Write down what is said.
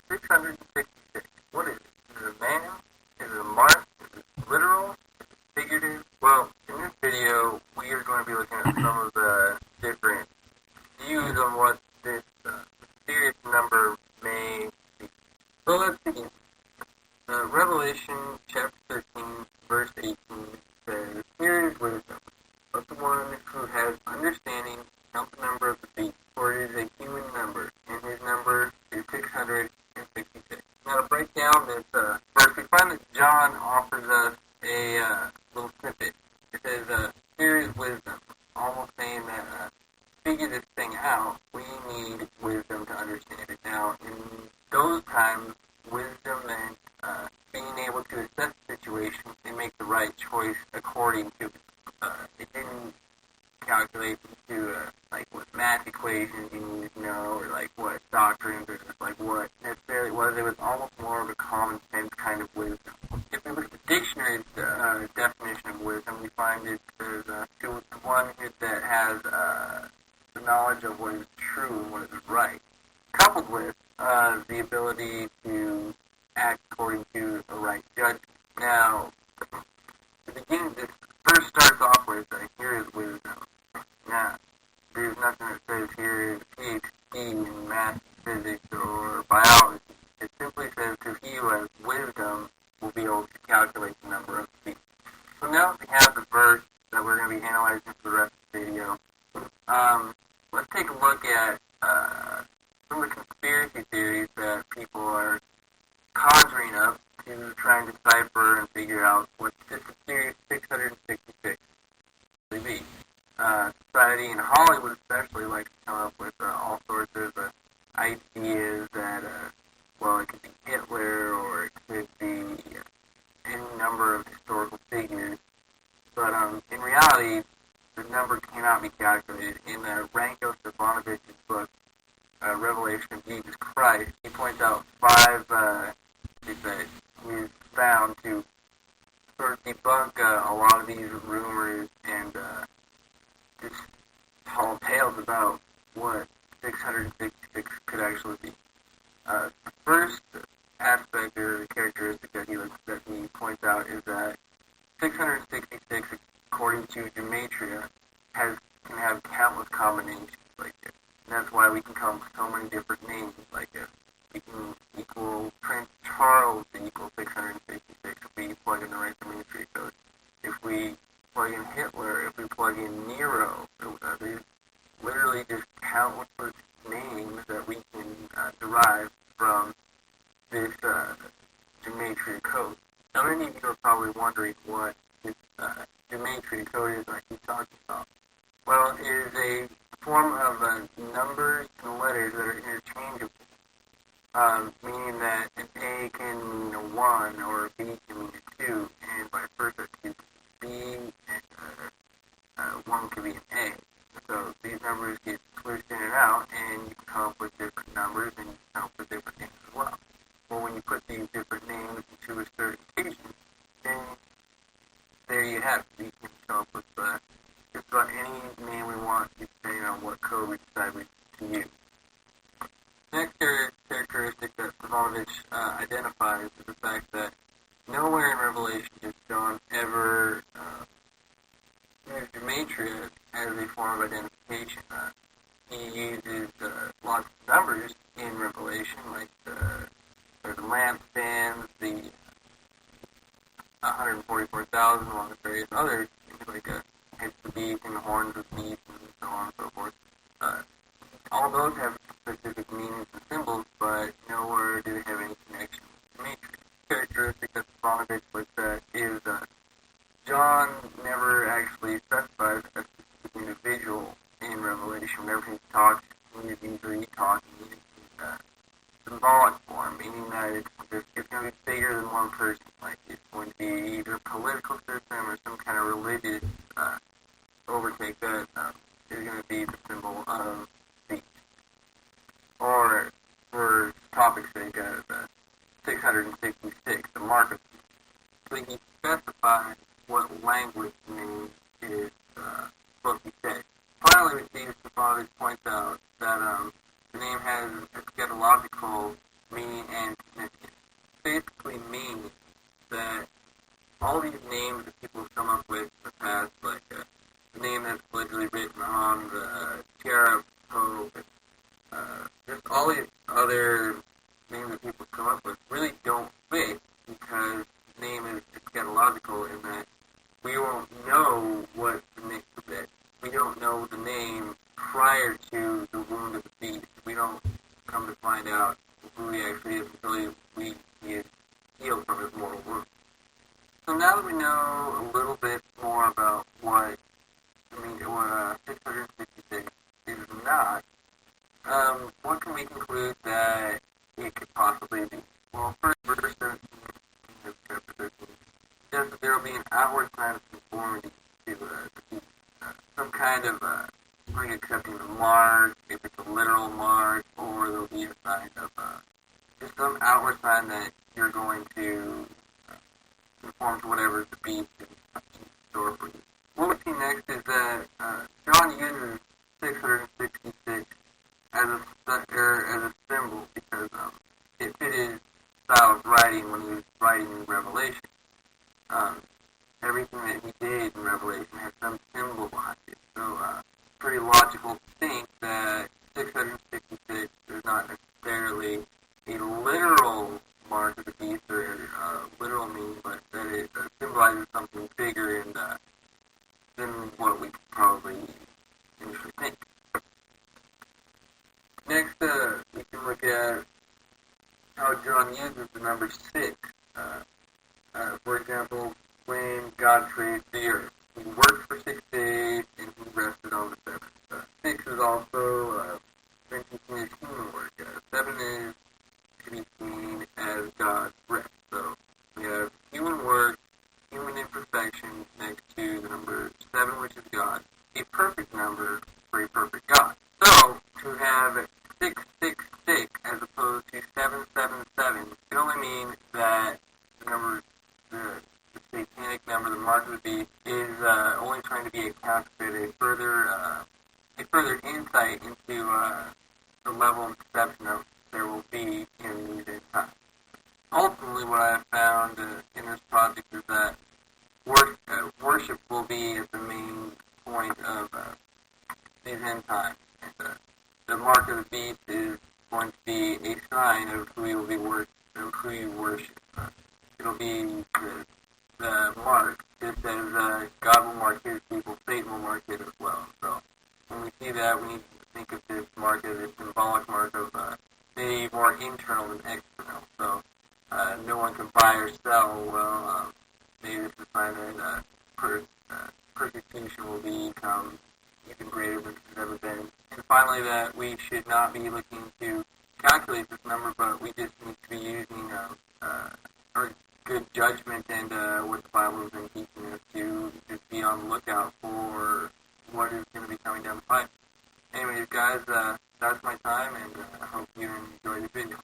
666. What is it? Is it a man? Is it a mark? Is it literal? Is it figurative? Well, in this video, we are going to be looking at some of the different views on what this mysterious number may be. So let's begin. Revelation chapter 13, verse 18 says, "Here is wisdom of the one who has understanding, count the number of the beast, for it is a human number, and his number is 666. Now to break down this verse, we find that John offers us a little snippet. It says, "Here is wisdom," almost saying that to figure this thing out, we need wisdom to understand it. Now, in those times, wisdom meant being able to assess the situation and make the right choice according to it. It didn't calculate into like what math equations you need to know, or like what doctrines, or just like what necessarily it was. It was almost more of a common sense kind of wisdom. If we look at the dictionary's definition of wisdom, we find it as to one that has the knowledge of what is true and what is right, coupled with the ability to act according to a right judgment. Now, the beginning, this verse starts off with, "Here is wisdom." Now, there's nothing that says here is PhD in math, physics, or biology. It simply says, "To he who has wisdom will be able to calculate the number of beasts." So now that we have the verse that we're going to be analyzing for the rest of the video, let's take a look at some of the conspiracy theories that people are conjuring up to try and decipher and figure out what this mysterious 666 really be. Society and Hollywood especially likes to come up with all sorts of ideas that, well, it could be Hitler or it could be any number of historical figures. But in reality, the number cannot be calculated. In Ranko Stefanovich's book, Revelation of Jesus Christ, he points out five things that he's found to sort of debunk a lot of these rumors and just tall tales about what 666 could actually be. The first aspect or characteristic that he points out is that 666, according to gematria, can have countless combinations like this. And that's why we can come up with so many different names like this. We can equal Prince Charles to equal 666 if we plug in the right gematria code. If we plug in Hitler, if we plug in Nero, there's literally just countless names that we can derive from this gematria code. Now, many of you are probably wondering what this gematria code is that he's talking about. Well, it is a form of numbers and letters that are interchangeable, meaning that an A can mean a 1 or a B can mean a 2, and vice versa. It could be B and 1 could be an A. So these numbers get switched in and out, and you can come up with different numbers, and you can come up with different names as well. Well, when you put these different names into a certain equation, then there you have it. We can come up with just about any name we want, depending on what code we decide we can use. Next characteristic that Stefanovic identifies is the fact that nowhere in Revelation does John ever use gematria as a form of identification. He uses lots of numbers in Revelation, like the lampstands, the 144,000, along with various others, like heads of the beast and the horns of the beast, and so on and so forth. All those have specific meanings and symbols, but nowhere do they have any connection with the matrix. Characteristic that Stefanovic looks at is John never actually specifies a specific individual in Revelation. Whenever he talks, he is usually talking in symbolic form, meaning that it's going to be bigger than one person. Like it's going to be either a political system or some kind of religious overtake that is going to be the symbol of beast. Or, for topic's sake, 666, the mark of beast. So he specifies what language the name is supposed to be said. Finally, we see Stefanovic points out that the name has a eschatological meaning and all these names that people have come up with in the past, like the name that's allegedly written on the Tiara Pope, and just all these other names that people come up with really don't fit because the name is eschatological in that we won't know what the next bit. We don't know the name prior to the wound of the beast. We don't come to find out who he actually is until he is healed from his mortal wound. So now that we know a little bit more about what 666 is not, what can we conclude that it could possibly be? Well, first, verse 17 of chapter 13 says that there will be an outward sign of conformity to some kind of like accepting the mark, if it's a literal mark, or there'll be a sign of just some outward sign that you're going to conform to whatever the beast is in store for you. What we see next is that John uses 666 as a symbol because it fit his style of writing when he was writing in Revelation. Everything that he did in Revelation had some symbol behind it. So pretty logical to think that 666 is not necessarily a literal mark of the beast or literal meaning, but that it symbolizes something bigger than what we could probably initially think. Next, we can look at how John uses the number 6. For example, when God created the earth, he worked for 6 days and he rested on the 7th. 6 is also mentioned in his human work. 7 is to be seen as God's rest. So we have human work, human imperfection next to the number 7, which is God, a perfect number for a perfect God. So to have 666 as opposed to 777 can only mean that the number, the satanic number, the mark of the beast, is only trying to be a counterfeit, a further insight into the level of deception that there will be in these end times. Ultimately, what I have found in this project is that worship will be at the main point of these end times. And, the mark of the beast is going to be a sign of who you will be who you worship. It'll be the mark, just as God will mark his people, Satan will mark it as well. So when we see that, we need to think of this mark as a symbolic mark of maybe more internal than external. So no one can buy or sell. Well, maybe this is a sign that persecution will become even greater than it's ever been. And finally, that we should not be looking to calculate this number, but we just need to be using our good judgment and what the Bible has been teaching us to just be on the lookout for what is going to be coming down the pipe. Anyways, guys, that's my time, and I hope you enjoyed the video.